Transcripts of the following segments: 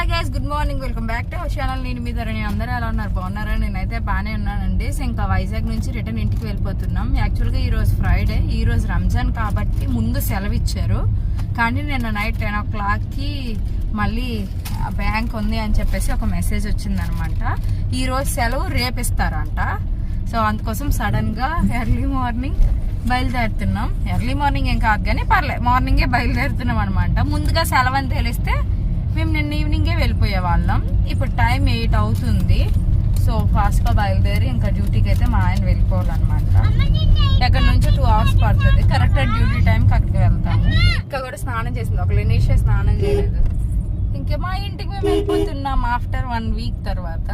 Hi guys, good morning. Welcome back to our channel. నేను మీ ధరణి. అందరూ ఎలా ఉన్నారు? బాగున్నారా? నేనైతే బాగానే ఉన్నానండి. సో ఇంకా వైజాగ్ నుంచి రిటర్న్ ఇంటికి వెళ్ళిపోతున్నాం. యాక్చువల్గా ఈరోజు ఫ్రైడే, ఈరోజు రంజాన్ కాబట్టి ముందు సెలవు ఇచ్చారు. కానీ నిన్న నైట్ 10 o'clockకి మళ్ళీ బ్యాంక్ ఉంది అని చెప్పేసి ఒక మెసేజ్ వచ్చిందనమాట. ఈరోజు సెలవు రేపు ఇస్తారంట. సో అందుకోసం సడన్గా ఎర్లీ మార్నింగ్ బయలుదేరుతున్నాం. ఎర్లీ మార్నింగ్ ఏం కాదు కానీ పర్లేదు, మార్నింగే బయలుదేరుతున్నాం అనమాట. ముందుగా సెలవు అని తెలిస్తే మేము నిన్న ఈవినింగే వెళ్ళిపోయే వాళ్ళం. ఇప్పుడు టైం 8 అవుతుంది. సో ఫాస్ట్గా బయలుదేరి ఇంకా డ్యూటీకి అయితే మా ఆయన వెళ్ళిపోవాలన్నమాట. ఎక్కడ నుంచి 2 hours పడుతుంది. కరెక్ట్ డ్యూటీ టైంకి అక్కడికి వెళ్తాము. ఇంకా కూడా స్నానం చేసింది, ఒక నిమిషం స్నానం చేయలేదు. ఇంకా మా ఇంటికి మేము వెళ్ళిపోతున్నాం ఆఫ్టర్ 1 week తర్వాత.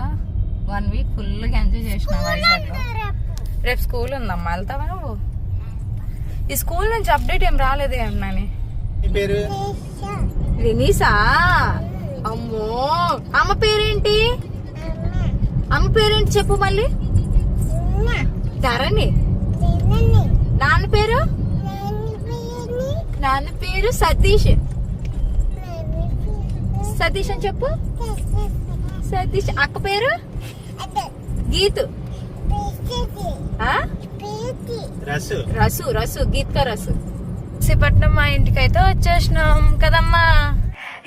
1 week ఫుల్గా ఎంజాయ్ చేసినాం వైజాగ్లో. రేపు స్కూల్ ఉందమ్మా, వెళ్తావా నువ్వు? ఈ స్కూల్ నుంచి అప్డేట్ ఏం రాలేదే అన్నాని. వినీసా? అమ్మో, అమ్మ పేరేంటి? అమ్మ పేరేంటి చెప్పు మళ్ళీ. ధరణి. నాన్న పేరు? నాన్న పేరు సతీష్. సతీష్ అని చెప్పు. సతీష్. అక్క పేరు గీతు. రసు. రసు గీత్కా రసు. విశాఖపట్నం మా ఇంటికైతే వచ్చేసినాం కదమ్మా.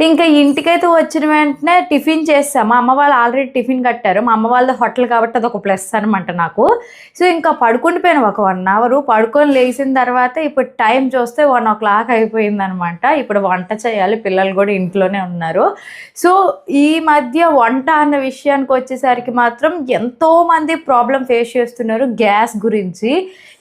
ఇంకా ఇంటికైతే వచ్చిన వెంటనే టిఫిన్ చేస్తాం. మా అమ్మ వాళ్ళు ఆల్రెడీ టిఫిన్ కట్టారు. మా అమ్మ వాళ్ళది హోటల్ కాబట్టి అది ఒక ప్లస్ అనమాట నాకు. సో ఇంకా పడుకుండిపోయాను ఒక 1 hour. పడుకొని లేచిన తర్వాత ఇప్పుడు టైం చూస్తే 1 o'clock అయిపోయింది అనమాట. ఇప్పుడు వంట చేయాలి. పిల్లలు కూడా ఇంట్లోనే ఉన్నారు. సో ఈ మధ్య వంట అన్న విషయానికి వచ్చేసరికి మాత్రం ఎంతోమంది ప్రాబ్లం ఫేస్ చేస్తున్నారు గ్యాస్ గురించి.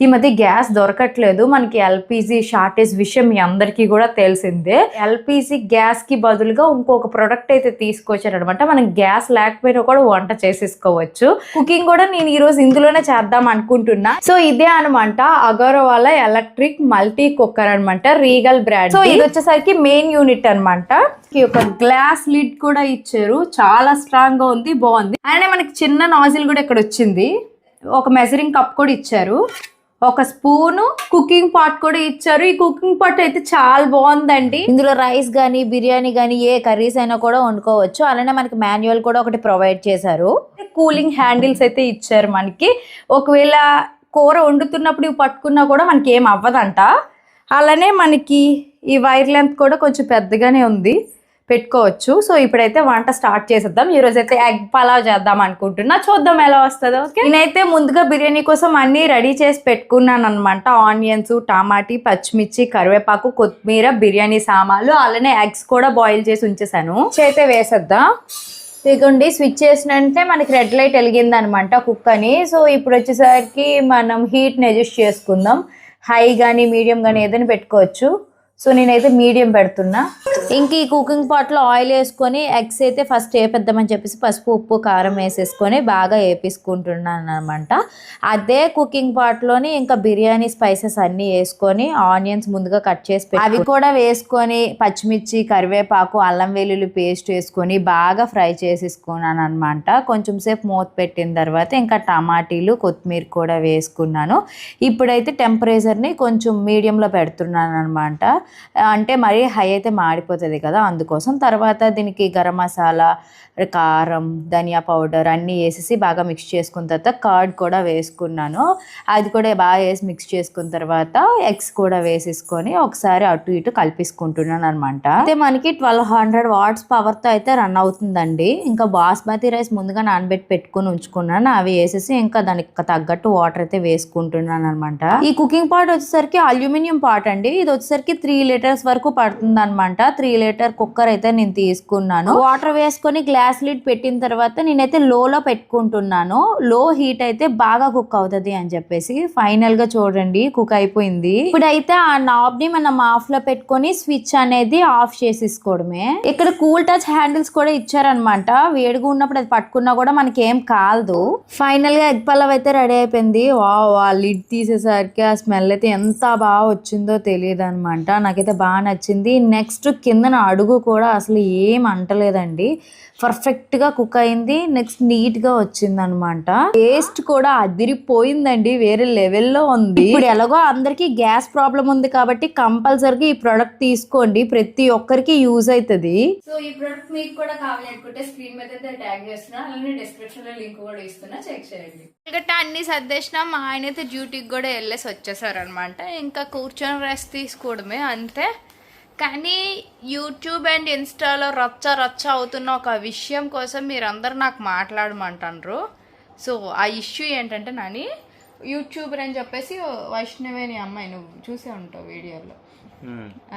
ఈ మధ్య గ్యాస్ దొరకట్లేదు. మనకి ఎల్పిజి షార్టేజ్ విషయం మీ అందరికీ కూడా తెలిసిందే. ఎల్పిజి గ్యాస్కి బదులుగా ఇంకొక ప్రొడక్ట్ అయితే తీసుకొచ్చారనమాట. మనం గ్యాస్ లేకపోయినా కూడా వంట చేసేసుకోవచ్చు. కుకింగ్ కూడా నేను ఈరోజు ఇందులోనే చేద్దాం అనుకుంటున్నా. సో ఇదే అనమాట అగర్వాల ఎలక్ట్రిక్ మల్టీ కుక్కర్ అనమాట, రీగల్ బ్రాండ్. సో ఇది వచ్చేసరికి మెయిన్ యూనిట్ అనమాట. ఒక గ్లాస్ లిడ్ కూడా ఇచ్చారు, చాలా స్ట్రాంగ్ గా ఉంది, బాగుంది. అండ్ మనకి చిన్న నాజిల్ కూడా ఇక్కడ వచ్చింది. ఒక మెజరింగ్ కప్ కూడా ఇచ్చారు, ఒక స్పూను, కుకింగ్ పాట్ కూడా ఇచ్చారు. ఈ కుకింగ్ పాట్ అయితే చాలా బాగుందండి. ఇందులో రైస్ కానీ బిర్యానీ కానీ ఏ కర్రీస్ అయినా కూడా వండుకోవచ్చు. అలానే మనకి మాన్యువల్ కూడా ఒకటి ప్రొవైడ్ చేశారు. కూలింగ్ హ్యాండిల్స్ అయితే ఇచ్చారు మనకి. ఒకవేళ కూర వండుతున్నప్పుడు ఇవి పట్టుకున్నా కూడా మనకి ఏం అవ్వదంట. అలానే మనకి ఈ వైర్ లెంత్ కూడా కొంచెం పెద్దగానే ఉంది, పెట్టుకోవచ్చు. సో ఇప్పుడైతే వంట స్టార్ట్ చేసేద్దాం. ఈ రోజు అయితే ఎగ్ పలావ్ చేద్దాం అనుకుంటున్నా, చూద్దాం ఎలా వస్తుందో. ఓకే, నేనైతే ముందుగా బిర్యానీ కోసం అన్ని రెడీ చేసి పెట్టుకున్నాను అనమాట. ఆనియన్స్, టమాటీ, పచ్చిమిర్చి, కరివేపాకు, కొత్తిమీర, బిర్యానీ సామాన్లు, అలానే ఎగ్స్ కూడా బాయిల్ చేసి ఉంచేసాను. అయితే వేసేద్దాం. ఇదిగోండి, స్విచ్ చేసినంటే మనకి రెడ్ లైట్ వెలిగింది అనమాట కుక్ అని. సో ఇప్పుడు వచ్చేసరికి మనం హీట్ని అడ్జస్ట్ చేసుకుందాం. హై కానీ మీడియం కానీ ఏదైనా పెట్టుకోవచ్చు. సో నేనైతే మీడియం పెడుతున్నా. ఇంక ఈ కుకింగ్ పాట్లో ఆయిల్ వేసుకొని ఎగ్స్ అయితే ఫస్ట్ వేపేద్దామని చెప్పేసి పసుపు, ఉప్పు, కారం వేసేసుకొని బాగా వేపించుకుంటున్నాను అనమాట. అదే కుకింగ్ పాట్లోని ఇంకా బిర్యానీ స్పైసెస్ అన్నీ వేసుకొని ఆనియన్స్ ముందుగా కట్ చేసి అవి కూడా వేసుకొని పచ్చిమిర్చి, కరివేపాకు, అల్లం వెల్లుల్లి పేస్ట్ వేసుకొని బాగా ఫ్రై చేసేసుకున్నాను అనమాట. కొంచెం సేపు మూత పెట్టిన తర్వాత ఇంకా టమాటీలు, కొత్తిమీర కూడా వేసుకున్నాను. ఇప్పుడైతే టెంపరేచర్ని కొంచెం మీడియంలో పెడుతున్నాను అనమాట. అంటే మరీ హై అయితే మాడిపోతుంది కదా, అందుకోసం. తర్వాత దీనికి గరం మసాలా, కారం, ధనియా పౌడర్ అన్నీ వేసేసి బాగా మిక్స్ చేసుకున్న తర్వాత కర్డ్ కూడా వేసుకున్నాను. అది కూడా బాగా వేసి మిక్స్ చేసుకున్న తర్వాత ఎగ్స్ కూడా వేసేసుకొని ఒకసారి అటు ఇటు కలిపేసుకుంటున్నాను అనమాట. అయితే మనకి 1200 watts పవర్తో అయితే రన్ అవుతుందండి. ఇంకా బాస్మతి రైస్ ముందుగా నానబెట్టి పెట్టుకుని ఉంచుకున్నాను. అవి వేసేసి ఇంకా దానికి తగ్గట్టు వాటర్ అయితే వేసుకుంటున్నాను అనమాట. ఈ కుకింగ్ పాట్ వచ్చేసరికి అల్యూమినియం పాట్ అండి. ఇది వచ్చేసరికి 3 liters వరకు పడుతుంది అనమాట. 3 liter కుక్కర్ అయితే నేను తీసుకున్నాను. వాటర్ వేసుకొని గ్లాస్ లిడ్ పెట్టిన తర్వాత నేనైతే లోలో పెట్టుకుంటున్నాను. లో హీట్ అయితే బాగా కుక్ అవుతుంది అని చెప్పేసి. ఫైనల్ గా చూడండి కుక్ అయిపోయింది. ఇప్పుడైతే ఆ నాబ్ ని మనం ఆఫ్ లో పెట్టుకొని స్విచ్ అనేది ఆఫ్ చేసేసుకోవడమే. ఇక్కడ కూల్ టచ్ హ్యాండిల్స్ కూడా ఇచ్చారనమాట. వేడిగా ఉన్నప్పుడు అది పట్టుకున్నా కూడా మనకి ఏం కాదు. ఫైనల్ గా ఎగ్ పలావ్ అయితే రెడీ అయిపోయింది. వా లిడ్ తీసేసరికి ఆ స్మెల్ అయితే ఎంత బాగా వచ్చిందో తెలియదు అనమాట. నాకైతే బాగా నచ్చింది. నెక్స్ట్ కిందన అడుగు కూడా అసలు ఏం అంటలేదండి, పర్ఫెక్ట్గా కుక్ అయింది. నెక్స్ట్ నీట్గా వచ్చింది అనమాట. టేస్ట్ కూడా అదిరిపోయిందండి, వేరే లెవెల్లో ఉంది. ఇప్పుడు ఎలాగో అందరికీ గ్యాస్ ప్రాబ్లం ఉంది కాబట్టి కంపల్సరీగా ఈ ప్రోడక్ట్ తీసుకోండి, ప్రతి ఒక్కరికి యూజ్ అవుతుంది. సో ఈ ప్రోడక్ట్ మీకు కూడా కావాలి అనుకుంటే స్క్రీన్ మీద అయితే ట్యాగ్ చేస్తున్నా, అలానే డిస్క్రిప్షన్ లో లింక్ కూడా ఇస్తున్నా, చెక్ చేయండి. ఇంకా అన్ని సర్దేసినా మా ఆయన అయితే డ్యూటీకి కూడా వెళ్ళేసి వచ్చేసారు అనమాట. ఇంకా కూర్చొని రెస్ట్ తీసుకోవడమే అంతే. కానీ యూట్యూబ్ అండ్ ఇన్స్టాలో రచ్చ అవుతున్న ఒక విషయం కోసం మీరందరూ నాకు మాట్లాడమంటారు. సో ఆ ఇష్యూ ఏంటంటే, నాని యూట్యూబర్ అని చెప్పేసి వైష్ణవి అనే అమ్మాయి, నువ్వు చూసే ఉంటావు వీడియోలో,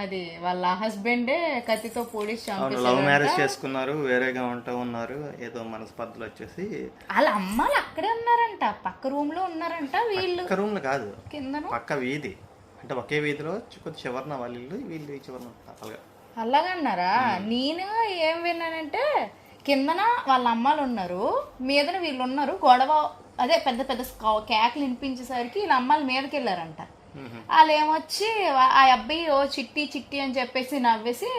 అది వాళ్ళ హస్బెండే కత్తితో పోలీస్ లవ్ మ్యారేజ్ చేసుకున్నారు, వేరేగా ఉన్నారు, ఏదో మనస్పర్ధలు వచ్చేసి వాళ్ళ అమ్మాయిలు అక్కడే ఉన్నారంట, పక్క రూమ్ లో ఉన్నారంట. వీళ్ళు పక్క రూమ్ లో కాదు, కింద పక్క వీధి, అంటే ఒకే వీధిలో కొద్ది చివరన వాళ్ళు ఇల్లు, వీళ్ళు చివరన అలాగన్నారా? నేను ఏం విన్నానంటే, కిందన వాళ్ళ అమ్మాయిలు ఉన్నారు, మీదన వీళ్ళు ఉన్నారు, గొడవ అదే పెద్ద పెద్ద కేకలు వినిపించేసరికి వీళ్ళ అమ్మాయిలు మీదకి వెళ్ళారంట. వాళ్ళు ఏమొచ్చి ఆ అబ్బాయి ఓ చిట్టి అని చెప్పేసి నవ్వేసి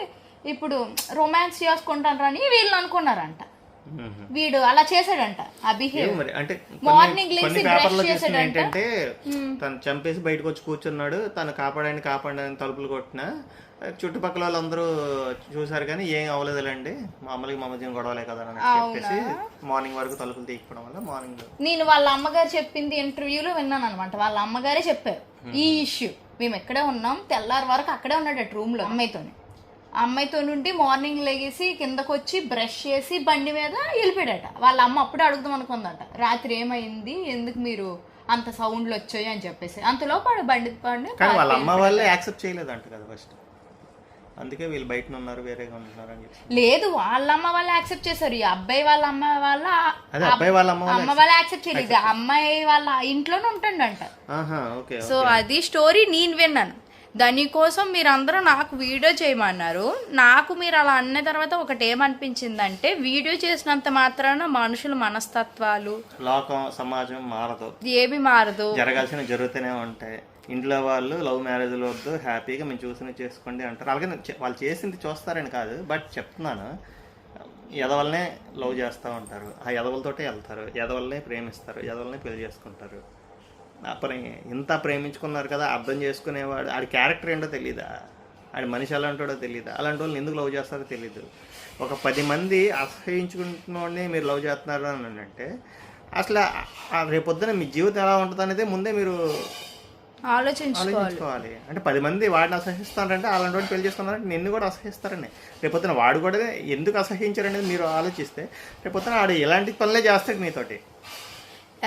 ఇప్పుడు రొమాన్స్ చేసుకుంటారు అని వీళ్ళు అనుకున్నారంట. వీడు అలా చేశాడంట ఆ బిహేవియర్. అంటే మార్నింగ్ లేచి బ్రష్ చేశాడంట. ఏంటంటే తను చంపేసి బయటకు వచ్చి కూర్చున్నాడు, తను కాపాడని తలుపులు కొట్టినా చుట్టుపక్కల వాళ్ళందరూ చూసారు కానీ ఏం అవ్వలేదులేండి, మామూలుగా మా మధ్య గొడవలే కదా అని చెప్పేసి మార్నింగ్ వరకు తలుపులు తీయకపోవడం వల్ల మార్నింగ్ నేను వాళ్ళ అమ్మగారు చెప్పింది ఇంటర్వ్యూలో విన్నాను అనమాట. వాళ్ళ అమ్మగారే చెప్పారు ఈ ఇష్యూ. మేము ఎక్కడే ఉన్నాం, తెల్లారి వరకు అక్కడే ఉన్నాడట రూమ్ లో అమ్మాయితో నుండి మార్నింగ్ లేగేసి కిందకు వచ్చి బ్రష్ చేసి బండి మీద వెళ్ళిపోయాడట. వాళ్ళ అమ్మ అప్పుడే అడుగుదాం అనుకుందట, రాత్రి ఏమైంది, ఎందుకు మీరు అంత సౌండ్లు వచ్చాయి అని చెప్పేసి. అంతలో బండి వాళ్ళ అమ్మ వాళ్ళే యాక్సెప్ట్ చేయలేదంట కదా ఫస్ట్, అందుకే వీళ్ళు బయట ఉన్నారు, వేరేగా ఉంటున్నారు అని చెప్పి. లేదు, వాళ్ళ అమ్మ వాళ్ళు యాక్సెప్ట్ చేశారు, ఈ అబ్బాయి వాళ్ళ అమ్మ వాళ్ళ అమ్మ వాళ్ళు యాక్సెప్ట్ చేయలేదు. అమ్మాయి వాళ్ళ ఇంట్లోనే ఉంటాడంట. సో అది స్టోరీ నేను విన్నాను. దానికోసం మీరందరూ నాకు వీడియో చేయమన్నారు. నాకు మీరు అలా అన్న తర్వాత ఒకటి ఏమనిపించిందంటే, వీడియో చేసినంత మాత్రాన మనుషుల మనస్తత్వాలు, లోకం, సమాజం మారదు, ఏమి మారదు, జరగాల్సిన జరుగుతూనే ఉంటాయి. ఇంట్లో వాళ్ళు లవ్ మ్యారేజ్లు వద్దు, హ్యాపీగా మేము చూసినవి చేసుకోండి అంటారు. అలాగే వాళ్ళు చేసింది చూస్తారని కాదు, బట్ చెప్తున్నాను, ఎదవల్నే లవ్ చేస్తూ ఉంటారు, ఆ ఎదవలతోటే వెళ్తారు, ఎదవల్నే ప్రేమిస్తారు, ఎదవల్నే పెళ్లి చేసుకుంటారు. అప్పుడు ఇంత ప్రేమించుకున్నారు కదా, అర్థం చేసుకునేవాడు, ఆడి క్యారెక్టర్ ఏంటో తెలీదా, ఆడి మనిషి ఎలాంటోడో తెలీదా, అలాంటి వాళ్ళని ఎందుకు లవ్ చేస్తారో తెలీదు. ఒక 10 మంది అసహించుకుంటున్నోడిని మీరు లవ్ చేస్తున్నారు అని అంటే, అసలు రేపొద్దున మీ జీవితం ఎలా ఉంటుంది అనేది ముందే మీరు ఆలోచించుకోవాలి. అంటే 10 మంది వాడిని అసహిస్తారంటే, అలాంటి వాడిని పెళ్లి చేసుకున్నారంటే నిన్ను కూడా అసహిస్తారని. రేపొద్దున వాడు కూడా ఎందుకు అసహించారనేది మీరు ఆలోచిస్తే, రేపొద్దున వాడు ఎలాంటి పనులే చేస్తాడు మీతోటి.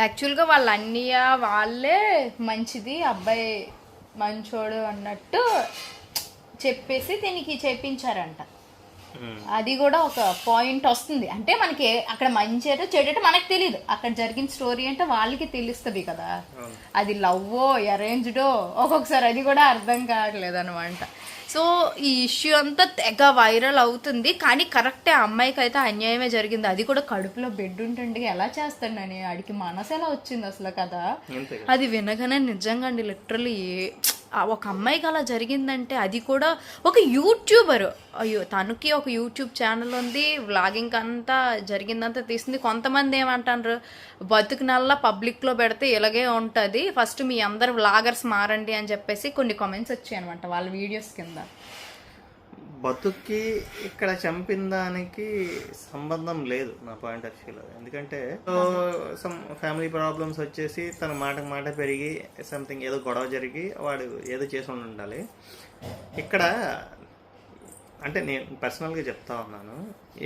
యాక్చువల్గా వాళ్ళ అన్నయ్య వాళ్ళే మంచిది, అబ్బాయి మంచోడు అన్నట్టు చెప్పేసి దీనికి చేపించారంట. అది కూడా ఒక పాయింట్ వస్తుంది. అంటే మనకి అక్కడ మంచి ఏటో చెడటో మనకు తెలియదు, అక్కడ జరిగిన స్టోరీ అంటే వాళ్ళకి తెలుస్తుంది కదా, అది లవ్వో అరేంజ్డో ఒక్కొక్కసారి అది కూడా అర్థం కావట్లేదు అనమాట. సో ఈ ఇష్యూ అంతా తెగ వైరల్ అవుతుంది. కానీ కరెక్టే, అమ్మాయికి అయితే అన్యాయమే జరిగింది. అది కూడా కడుపులో బెడ్ ఉంటుండే ఎలా చేస్తాడని, ఆడికి మనసు ఎలా వచ్చింది అసలు కదా. అది వినగానే నిజంగా అండి, లిటరల్లీ ఒక అమ్మాయికి అలా జరిగిందంటే, అది కూడా ఒక యూట్యూబర్, అయ్యో తనకి ఒక యూట్యూబ్ ఛానల్ ఉంది, వ్లాగింగ్ అంతా జరిగిందంతా తీసింది. కొంతమంది ఏమంటారు, బతుకు నల్లా పబ్లిక్లో పెడితే ఇలాగే ఉంటుంది, ఫస్ట్ మీ అందరు వ్లాగర్స్ మారండి అని చెప్పేసి కొన్ని కామెంట్స్ వచ్చాయి అనమాట వాళ్ళ వీడియోస్ కింద. బతుక్కి ఇక్కడ చంపిన దానికి సంబంధం లేదు నా పాయింట్ ఆఫ్ వ్యూలో. ఎందుకంటే సమ్ ఫ్యామిలీ ప్రాబ్లమ్స్ వచ్చేసి తన మాట పెరిగి సంథింగ్ ఏదో గొడవ జరిగి వాడు ఏదో చేసి ఉండాలి. ఇక్కడ అంటే నేను పర్సనల్గా చెప్తా ఉన్నాను,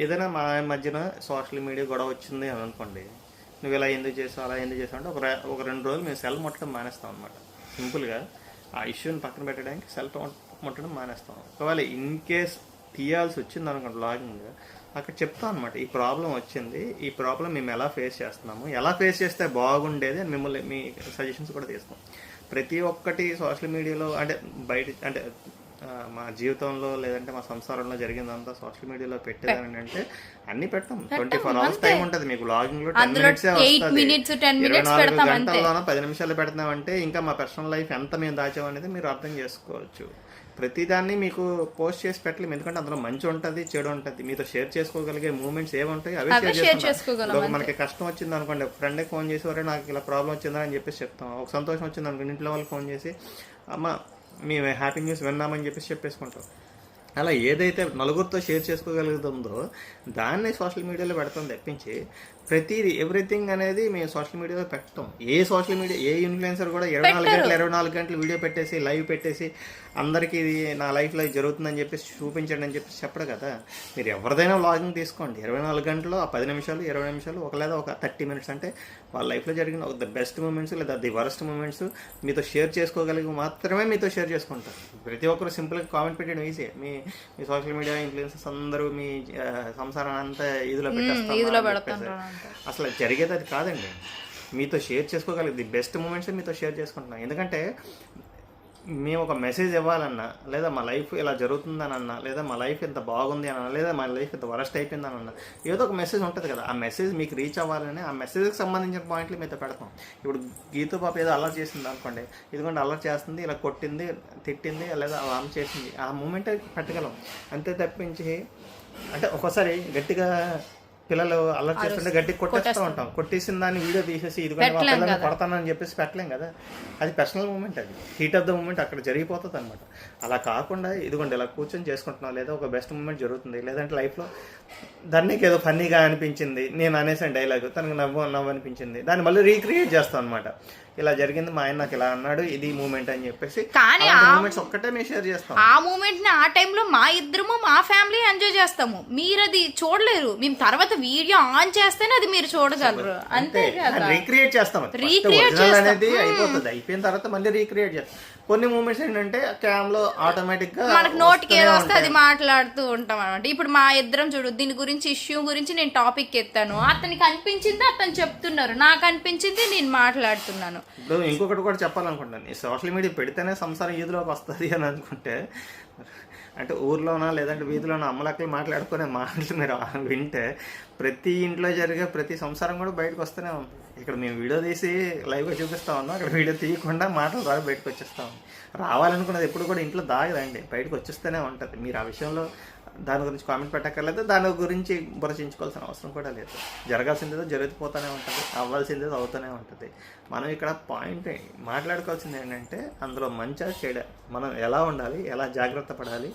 ఏదైనా మా మధ్యన సోషల్ మీడియా గొడవ వచ్చింది అని అనుకోండి, నువ్వు ఇలా ఎందుకు చేసావు అలా ఎందుకు చేసావు అంటే ఒక 2 రోజులు మేము సెల్ ముట్టడం మానేస్తాం అనమాట. సింపుల్గా ఆ ఇష్యూని పక్కన పెట్టడానికి సెల్ ముట్టడం మానేస్తాం. ఒకవేళ ఇన్ కేస్ తీయాల్సి వచ్చింది అనుకోండి బ్లాగింగ్, అక్కడ చెప్తాం అనమాట, ఈ ప్రాబ్లం వచ్చింది, ఈ ప్రాబ్లం మేము ఎలా ఫేస్ చేస్తున్నాము, ఎలా ఫేస్ చేస్తే బాగుండేది అని మిమ్మల్ని మీ సజెషన్స్ కూడా తీస్తాం. ప్రతి ఒక్కటి సోషల్ మీడియాలో అంటే బయట అంటే మా జీవితంలో లేదంటే మా సంసారంలో జరిగిందంతా సోషల్ మీడియాలో పెట్టేదాని అంటే అన్ని పెడతాం. 24 hours టైం ఉంటుంది మీకు. బ్లాగింగ్ లో 10 minutes వస్తుంది, 24 గంటల్లోనో 10 నిమిషాలు పెడతామంటే ఇంకా మా పర్సనల్ లైఫ్ ఎంత మేము దాచామనేది మీరు అర్థం చేసుకోవచ్చు. ప్రతిదాన్ని మీకు పోస్ట్ చేసి పెట్టలేము, ఎందుకంటే అందులో మంచి ఉంటుంది, చెడు ఉంటుంది. మీతో షేర్ చేసుకోగలిగే మూమెంట్స్ ఏముంటాయి అవే షేర్ చేసుకోగలం. మనకి కష్టం వచ్చింది అనుకోండి, ఫ్రెండ్కి ఫోన్ చేసి వరే నాకు ఇలా ప్రాబ్లం వచ్చిందని అని చెప్పేసి చెప్తాం. ఒక సంతోషం వచ్చింది అనుకోండి, ఇంట్లో వాళ్ళకి ఫోన్ చేసి అమ్మ మేము హ్యాపీ న్యూస్ విన్నామని చెప్పేసుకుంటాం. అలా ఏదైతే నలుగురితో షేర్ చేసుకోగలుగుతుందో దాన్ని సోషల్ మీడియాలో పెడతాం తప్పించి ప్రతిదీ ఎవ్రీథింగ్ అనేది మేము సోషల్ మీడియాలో పెట్టాం. ఏ సోషల్ మీడియా ఏ ఇన్ఫ్లుయెన్సర్ కూడా 24 గంటలు వీడియో పెట్టేసి లైవ్ పెట్టేసి అందరికీ ఇది నా లైఫ్లో జరుగుతుందని చెప్పేసి చూపించండి అని చెప్పేసి చెప్పడు కదా. మీరు ఎవరిదైనా వ్లాగింగ్ తీసుకోండి, 24 గంటలు ఆ 10 నిమిషాలు 20 నిమిషాలు లేదా ఒక 30 మినిట్స్ అంటే వాళ్ళ లైఫ్లో జరిగిన ఒక ద బెస్ట్ మూమెంట్స్ లేదా ది వరస్ట్ మూమెంట్స్ మీతో షేర్ చేసుకోగలిగి మాత్రమే మీతో షేర్ చేసుకుంటారు. ప్రతి ఒక్కరు సింపుల్గా కామెంట్ పెట్టడం ఈజీ. మీ సోషల్ మీడియా ఇన్ఫ్లుయెన్సర్స్ అందరూ మీ సంసారాన్ని అంతా ఇదిలో పెట్టేస్తారు. అసలు జరిగేది అది కాదండి. మీతో షేర్ చేసుకోగలిగి ది బెస్ట్ మూమెంట్స్ మీతో షేర్ చేసుకుంటున్నాం. ఎందుకంటే మేము ఒక మెసేజ్ ఇవ్వాలన్నా, లేదా మా లైఫ్ ఇలా జరుగుతుందని అన్నా, లేదా మా లైఫ్ ఎంత బాగుంది అని అన్నా, లేదా మా లైఫ్ ఎంత వరస్ట్ అయిపోయిందని అన్నా, ఏదో ఒక మెసేజ్ ఉంటుంది కదా. ఆ మెసేజ్ మీకు రీచ్ అవ్వాలని ఆ మెసేజ్కి సంబంధించిన పాయింట్లు మీతో పెడతాం. ఇప్పుడు గీతూ పాప ఏదో అల్లరి చేసింది అనుకోండి, ఇదిగోండి అల్లరి చేస్తుంది, ఇలా కొట్టింది, తిట్టింది, లేదా ఆమె చేసింది, ఆ మూమెంటే పెట్టగలం. అంతే తప్పించి అంటే ఒక్కోసారి గట్టిగా పిల్లలు అల్లరి చేస్తుంటే గట్టిగా కొట్టేస్తూ ఉంటాం. కొట్టేసిన దాన్ని వీడియో తీసేసి ఇదిగో పిల్లల్ని కొడతానని చెప్పేసి పెట్టలేం కదా. అది పర్సనల్ మూమెంట్, అది హీట్ ఆఫ్ ద మూమెంట్ అక్కడ జరిగిపోతుంది అనమాట. అలా కాకుండా ఇదిగోండి ఇలా కూర్చొని చేసుకుంటున్నాం, లేదా ఒక బెస్ట్ మూమెంట్ జరుగుతుంది, లేదంటే లైఫ్లో దానికి ఏదో ఫన్నీగా అనిపించింది, నేను అనేసాను డైలాగ్, తనకు నవ్వు అనిపించింది, దాన్ని మళ్ళీ రీక్రియేట్ చేస్తాం అనమాట. ఇలా జరిగింది, మా ఆయన నాకు ఇలా అన్నాడు, ఇది మూమెంట్ అని చెప్పేసి మూమెంట్స్ ఒక్కటే మేము షేర్ చేస్తాం. ఆ మూమెంట్ ని ఆ టైంలో మా ఇద్దరము మా ఫ్యామిలీ ఎంజాయ్ చేస్తాము. మీరు అది చూడలేరు, మేము తర్వాత వీడియో ఆన్ చేస్తేనే అది మీరు చూడగలరు. అంతే రీక్రియేట్ చేస్తాం అనేది అయిపోతుంది. అయిపోయిన తర్వాత మళ్ళీ రీక్రియేట్ చేస్తాం. కొన్ని మూమెంట్స్ ఏంటంటే క్యామ్ లో ఆటోమేటిక్ గా మనకు నోటికి ఏదో వస్తే అది మాట్లాడుతూ ఉంటాం అనమాట. ఇప్పుడు మా ఇద్దరం చూడు, దీని గురించి ఇష్యూ గురించి నేను టాపిక్ ఎత్తాను, అతనికి అనిపించింది అతను చెప్తున్నారు, నాకు అనిపించింది నేను మాట్లాడుతున్నాను. ఇప్పుడు ఇంకొకటి కూడా చెప్పాలనుకుంటాను, సోషల్ మీడియా పెడితేనే సంసారం ఈదులోకి వస్తుంది అని అనుకుంటే, అంటే ఊర్లోనా లేదంటే వీధిలోనా అమ్మలక్కలు మాట్లాడుకునే మాటలు మీరు వింటే ప్రతి ఇంట్లో జరిగే ప్రతి సంసారం కూడా బయటకు వస్తూనే ఉంది. ఇక్కడ మేము వీడియో తీసి లైవ్గా చూపిస్తా ఉన్నాం, అక్కడ వీడియో తీయకుండా మాటలు ద్వారా బయటకు వచ్చేస్తాం. రావాలనుకున్నది ఎప్పుడు కూడా ఇంట్లో దాగదండి, బయటకు వచ్చేస్తూనే ఉంటుంది. మీరు ఆ విషయంలో దాని గురించి కామెంట్ పెట్టక్కర్లేదు, దాని గురించి బురచించుకోవాల్సిన అవసరం కూడా లేదు. జరగాల్సిందేదో జరిగిపోతూనే ఉంటుంది, అవ్వాల్సిందేదో అవుతూనే ఉంటుంది. మనం ఇక్కడ పాయింట్ మాట్లాడుకోవాల్సింది ఏంటంటే అందులో మంచిగా చెడు, మనం ఎలా ఉండాలి, ఎలా జాగ్రత్త పడాలి,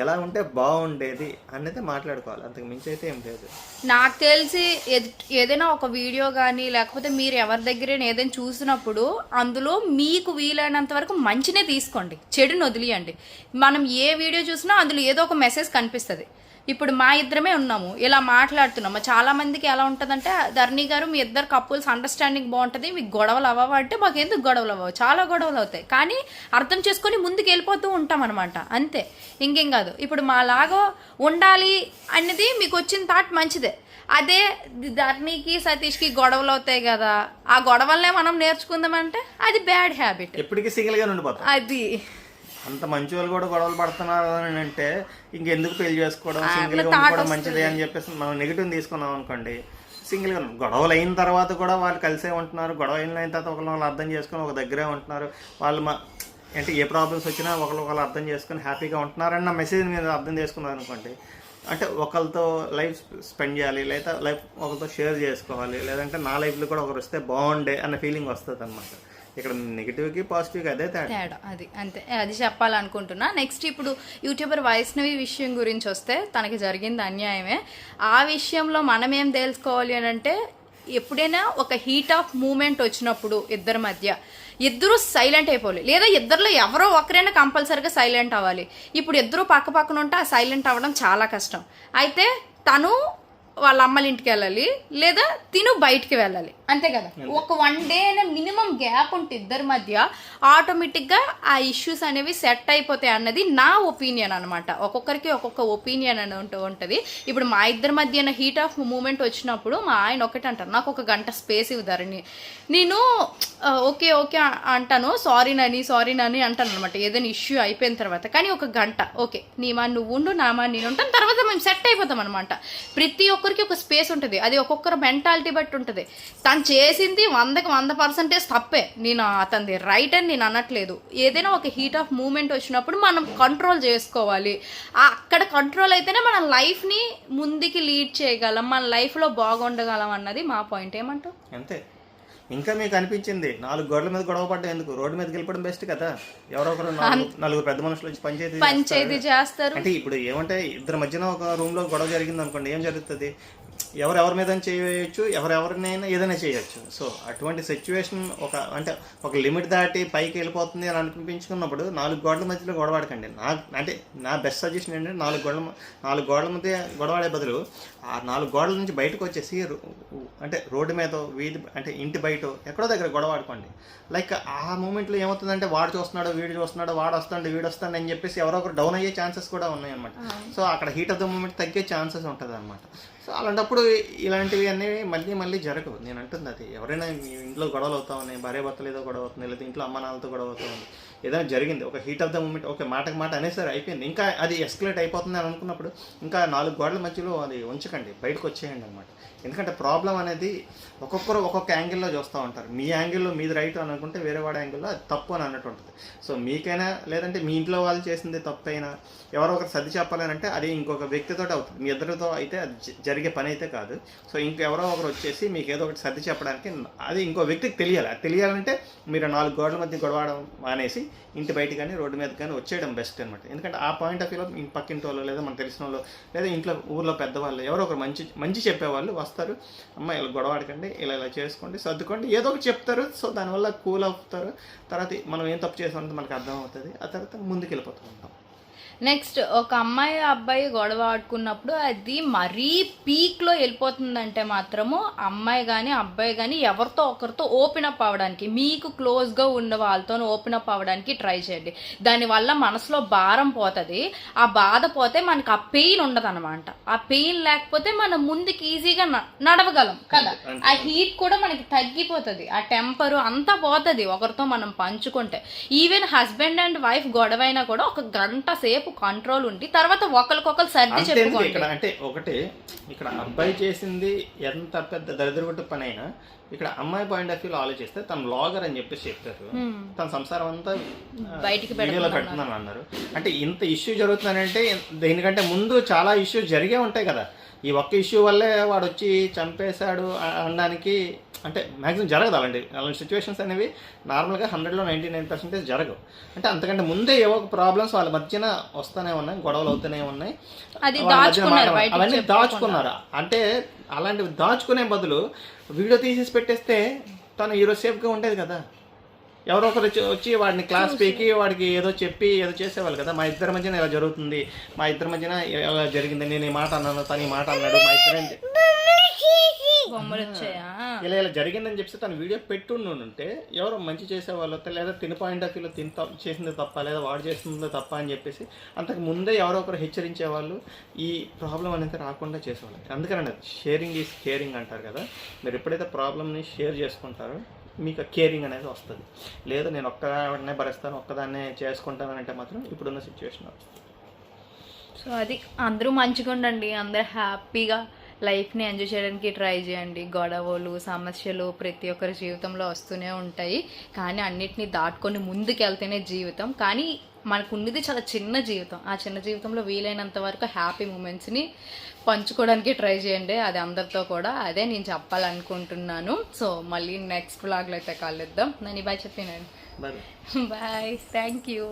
ఎలా ఉంటే బాగుండేది అనేది మాట్లాడుకోవాలి. అంతకు మించి అయితే ఏం లేదు. నాకు తెలిసి ఏదైనా ఒక వీడియో కానీ లేకపోతే మీరు ఎవరి దగ్గర ఏదైనా చూసినప్పుడు అందులో మీకు వీలైనంత వరకు మంచినే తీసుకోండి, చెడుని వదిలియండి. మనం ఏ వీడియో చూసినా అందులో ఏదో ఒక మెసేజ్ కనిపిస్తుంది. ఇప్పుడు మా ఇద్దరమే ఉన్నాము, ఇలా మాట్లాడుతున్నాము. చాలా మందికి ఎలా ఉంటుందంటే, ధరణి గారు మీ ఇద్దరు కపుల్స్ అండర్స్టాండింగ్ బాగుంటుంది, మీకు గొడవలు అవ్వవు అంటే, మాకు ఎందుకు గొడవలు అవ్వవు, చాలా గొడవలు అవుతాయి. కానీ అర్థం చేసుకొని ముందుకు వెళ్ళిపోతూ ఉంటాం అనమాట, అంతే, ఇంకేం కాదు. ఇప్పుడు మాలాగా ఉండాలి అనేది మీకు వచ్చిన థాట్ మంచిదే. అదే ధరణికి సతీష్కి గొడవలు అవుతాయి కదా, ఆ గొడవలనే మనం నేర్చుకుందామంటే అది బ్యాడ్ హ్యాబిట్. ఎప్పటికీ సింగిల్ గా ఉండిపోతాం. అది అంత మంచి వాళ్ళు కూడా గొడవలు పడుతున్నారు అని అంటే ఇంకెందుకు పెళ్లి చేసుకోవడం, సింగిల్ గా ఉండిపోవడం మంచిదే అని చెప్పేసి మనం నెగిటివ్ తీసుకున్నాం అనుకోండి. సింగిల్ గా గొడవలు అయిన తర్వాత కూడా వాళ్ళు కలిసే ఉంటున్నారు, గొడవ అయిన తర్వాత ఒకళ్ళు అర్థం చేసుకొని ఒక దగ్గరే ఉంటున్నారు. వాళ్ళు అంటే ఏ ప్రాబ్లమ్స్ వచ్చినా ఒకళ్ళు అర్థం చేసుకొని హ్యాపీగా ఉంటున్నారన్న మెసేజ్ మీరు అర్థం చేసుకున్నారు అనుకోండి. అంటే ఒకరితో లైఫ్ స్పెండ్ చేయాలి, లేదా లైఫ్ ఒకరితో షేర్ చేసుకోవాలి, లేదంటే నా లైఫ్లో కూడా ఒకరు వస్తే బాగుండే అన్న ఫీలింగ్ వస్తుంది అనమాట. ఇక్కడ నెగిటివ్కి పాజిటివ్కి అదే తేడా. అది అంతే, అది చెప్పాలనుకుంటున్నా. నెక్స్ట్ ఇప్పుడు యూట్యూబర్ వైష్ణవి విషయం గురించి వస్తే, తనకి జరిగింది అన్యాయమే. ఆ విషయంలో మనం ఏం తెలుసుకోవాలి అని అంటే, ఎప్పుడైనా ఒక హీట్ ఆఫ్ మూమెంట్ వచ్చినప్పుడు ఇద్దరి మధ్య ఇద్దరు సైలెంట్ అయిపోవాలి, లేదా ఇద్దరిలో ఎవరో ఒకరైనా కంపల్సరీగా సైలెంట్ అవ్వాలి. ఇప్పుడు ఇద్దరు పక్క పక్కన ఉంటే ఆ సైలెంట్ అవ్వడం చాలా కష్టం. అయితే తను వాళ్ళ అమ్మల ఇంటికి వెళ్ళాలి, లేదా తిను బయటికి వెళ్ళాలి, అంతే కదా. ఒక 1 డే మినిమం గ్యాప్ ఉంటే ఇద్దరి మధ్య ఆటోమేటిక్గా ఆ ఇష్యూస్ అనేవి సెట్ అయిపోతాయి అన్నది నా ఒపీనియన్ అనమాట. ఒక్కొక్కరికి ఒక్కొక్క ఒపీనియన్ అని ఉంటుంది. ఇప్పుడు మా ఇద్దరి మధ్య హీట్ ఆఫ్ మూమెంట్ వచ్చినప్పుడు మా ఆయన ఒకటి అంటారు, నాకు 1 గంట స్పేస్ ఇవ్వదారని. నేను ఓకే ఓకే అంటాను, సారీ నాని అంటాను అనమాట ఏదైనా ఇష్యూ అయిపోయిన తర్వాత. కానీ 1 గంట ఓకే, నీ మా నువ్వు ఉండు, నా మా నేను ఉంటాను, తర్వాత మేము సెట్ అయిపోతాం అనమాట. ప్రతి ఒక్క ఒక్కొక్కరికి ఒక స్పేస్ ఉంటుంది, అది ఒక్కొక్కరు మెంటాలిటీ బట్టి ఉంటుంది. తను చేసింది 100% తప్పే, నేను అతనిది రైట్ అని నేను అనట్లేదు. ఏదైనా ఒక హీట్ ఆఫ్ మూమెంట్ వచ్చినప్పుడు మనం కంట్రోల్ చేసుకోవాలి. అక్కడ కంట్రోల్ అయితేనే మన లైఫ్ని ముందుకి లీడ్ చేయగలం, మన లైఫ్లో బాగుండగలం అన్నది మా పాయింట్. ఏమంటావు? అంతే. ఇంకా మీకు అనిపించింది 4 గోడల మీద గొడవ పడ్డం ఎందుకు, రోడ్డు మీదకి వెళ్ళిపోవడం బెస్ట్ కదా. ఎవరో ఒకరు 4 పెద్ద మనుషులు వచ్చి పంచాయతీ చేస్తారు. అంటే ఇప్పుడు ఏమంటే ఇద్దరి మధ్యన ఒక రూమ్ లో గొడవ జరిగింది అనుకోండి, ఏం జరుగుతుంది, ఎవరెవరి మీద చేయవచ్చు, ఎవరెవరినైనా ఏదైనా చేయొచ్చు. సో అటువంటి సిచ్యువేషన్ ఒక లిమిట్ దాటి పైకి వెళ్ళిపోతుంది అని అనిపించుకున్నప్పుడు 4 గోడల మధ్యలో గొడవాడకండి. నా బెస్ట్ సజెషన్ ఏంటంటే 4 గోడల మధ్య గొడవాడే బదులు ఆ 4 గోడల నుంచి బయటకు వచ్చేసి అంటే రోడ్డు మీద, వీధి అంటే ఇంటి బయట ఎక్కడో దగ్గర గొడవాడుకోండి. లైక్ ఆ మూమెంట్లో ఏమవుతుందంటే వాడు చూస్తున్నాడు, వీడు చూస్తున్నాడు, వాడు వస్తాడు, వీడు వస్తాడు అని చెప్పేసి ఎవరో ఒకరు డౌన్ అయ్యే ఛాన్సెస్ కూడా ఉన్నాయన్నమాట. సో అక్కడ హీట్ ఆఫ్ ద మూమెంట్ తగ్గే ఛాన్సెస్ ఉంటుంది అనమాట. సో అలాంటప్పుడు ఇలాంటివి అన్నీ మళ్ళీ జరగవు. నేను అంటుంది అది, ఎవరైనా మీ ఇంట్లో గొడవలు అవుతా ఉన్నాయి, భార్య భర్తలు ఏదో గొడవ అవుతుంది, లేదా ఇంట్లో అమ్మ నాన్నలతో గొడవ అవుతా ఉంది, ఏదైనా జరిగింది, ఒక హీట్ ఆఫ్ ద మూమెంట్, ఒక మాటకి మాట అనేసరి అయిపోయింది, ఇంకా అది ఎస్కలేట్ అయిపోతుంది అని అనుకున్నప్పుడు ఇంకా 4 గోడల మధ్యలో అది ఉంచకండి, బయటకు వచ్చేయండి అనమాట. ఎందుకంటే ప్రాబ్లం అనేది ఒక్కొక్కరు ఒక్కొక్క యాంగిల్లో చూస్తూ ఉంటారు. మీ యాంగిల్లో మీది రైట్ అని అనుకుంటే వేరే వాడి యాంగిల్లో అది తప్పు అని అన్నట్టు ఉంటుంది. సో మీకైనా లేదంటే మీ ఇంట్లో వాళ్ళు చేసింది తప్పు అయినా ఎవరో ఒకరు సర్ది చెప్పాలని అంటే అది ఇంకొక వ్యక్తితో అవుతుంది, మీ ఇద్దరితో అయితే అది జరిగే పని అయితే కాదు. సో ఇంకెవరో ఒకరు వచ్చేసి మీకు ఏదో ఒకటి సర్ది చెప్పడానికి అది ఇంకో వ్యక్తికి తెలియాలి. అది తెలియాలంటే మీరు 4 గోడల మధ్య గొడవడం మానేసి ఇంటి బయట కానీ రోడ్డు మీద కానీ వచ్చేయడం బెస్ట్ అనమాట. ఎందుకంటే ఆ పాయింట్ ఆఫ్ వ్యూలో పక్కింటి వాళ్ళు లేదా మన తెలిసిన వాళ్ళు లేదా ఇంట్లో ఊర్లో పెద్దవాళ్ళు ఎవరో ఒకరు మంచి చెప్పేవాళ్ళు వస్తారు, అమ్మ ఇలా గొడవాడకండి, ఇలా చేసుకోండి, సర్దుకోండి, ఏదో ఒకటి చెప్తారు. సో దానివల్ల కూల్ అవుతారు. తర్వాత మనం ఏం తప్పు చేసామన్నది మనకు అర్థం అవుతుంది. ఆ తర్వాత ముందుకు వెళ్ళిపోతూ ఉంటాం. నెక్స్ట్ ఒక అమ్మాయి అబ్బాయి గొడవ ఆడుకున్నప్పుడు అది మరీ పీక్లో వెళ్ళిపోతుందంటే మాత్రము అమ్మాయి కానీ అబ్బాయి కానీ ఎవరితో ఒకరితో ఓపెన్ అప్ అవ్వడానికి, మీకు క్లోజ్గా ఉన్న వాళ్ళతో ఓపెన్ అప్ అవ్వడానికి ట్రై చేయండి. దానివల్ల మనసులో భారం పోతుంది. ఆ బాధ పోతే మనకి ఆ పెయిన్ ఉండదు అనమాట. ఆ పెయిన్ లేకపోతే మనం ముందుకు ఈజీగా నడవగలం కదా. ఆ హీట్ కూడా మనకి తగ్గిపోతుంది, ఆ టెంపరు అంతా పోతుంది ఒకరితో మనం పంచుకుంటే. ఈవెన్ హస్బెండ్ అండ్ వైఫ్ గొడవ అయినా కూడా ఒక గంట సేపు కంట్రోల్ ఉండి తర్వాత ఒకరికొకరు సర్ది చెప్పుకోండి. ఇక్కడ అంటే ఒకటి, ఇక్కడ అబ్బాయి చేసింది ఎంత పెద్ద దరిద్రగొట్టు పని అయినా ఇక్కడ అమ్మాయి పాయింట్ ఆఫ్ వ్యూలో ఆలోచిస్తే తను బ్లాగర్ అని చెప్పేసి చెప్తారు, తన సంసారం అంతా బయటికి వీడియోలో పెడుతుందని అన్నారు. అంటే ఇంత ఇష్యూ జరుగుతుందంటే దీనికంటే ముందు చాలా ఇష్యూస్ జరిగే ఉంటాయి కదా. ఈ ఒక్క ఇష్యూ వల్లే వాడు వచ్చి చంపేశాడు అనడానికి అంటే మ్యాక్సిమం జరగదు. అలాంటి సిచ్యువేషన్స్ అనేవి నార్మల్గా 100లో 99% జరగవు. అంటే అంతకంటే ముందే ఏవో ఒక ప్రాబ్లమ్స్ వాళ్ళ మధ్యన వస్తూనే ఉన్నాయి, గొడవలు అవుతూనే ఉన్నాయి, అవన్నీ దాచుకున్నారు. అంటే అలాంటివి దాచుకునే బదులు వీడియో తీసేసి పెట్టేస్తే తను ఈరోజు సేఫ్గా ఉండేది కదా. ఎవరో ఒకరు వచ్చి వాడిని క్లాస్ పీకి వాడికి ఏదో చెప్పి ఏదో చేసేవాళ్ళు కదా. మా ఇద్దరి మధ్యన ఇలా జరుగుతుంది, మా ఇద్దరి మధ్యన ఇలా జరిగింది, నేను ఈ మాట అన్నాను, తను ఈ మాట అన్నాడు, మా ఇద్దరు ఇలా జరిగిందని చెప్పి తను వీడియో పెట్టుంటే ఎవరో మంచి చేసేవాళ్ళు లేదా తిని పాయింట్ ఆఫ్ వ్యూలో చేసింది తప్ప లేదా వాడు చేసిందో తప్ప అని చెప్పేసి అంతకు ముందే ఎవరో ఒకరు హెచ్చరించేవాళ్ళు, ఈ ప్రాబ్లం అనేది రాకుండా చేసేవాళ్ళు. అందుకనండి షేరింగ్ ఈజ్ కేరింగ్ అంటారు కదా. మీరు ఎప్పుడైతే ప్రాబ్లమ్ని షేర్ చేసుకుంటారో మీకు కేరింగ్ అనేది వస్తుంది. లేదా నేను ఒక్కదాన్నే భరిస్తాను, ఒక్కదాన్నే చేసుకుంటాను అంటే మాత్రం ఇప్పుడున్న సిచ్యువేషన్ వస్తుంది. సో అది అందరూ మంచిగా ఉండండి, అందరూ హ్యాపీగా లైఫ్ని ఎంజాయ్ చేయడానికి ట్రై చేయండి. గొడవలు సమస్యలు ప్రతి ఒక్కరి జీవితంలో వస్తూనే ఉంటాయి, కానీ అన్నిటినీ దాటుకొని ముందుకెళ్తేనే జీవితం. కానీ మనకు ఉన్నది చాలా చిన్న జీవితం, ఆ చిన్న జీవితంలో వీలైనంత వరకు హ్యాపీ మూమెంట్స్ని పంచుకోవడానికి ట్రై చేయండి, అది అందరితో కూడా. అదే నేను చెప్పాలనుకుంటున్నాను. సో మళ్ళీ నెక్స్ట్ వ్లాగ్లో అయితే కలుద్దాం. నేను బాయ్ చెప్పినాను. Bye, thank you.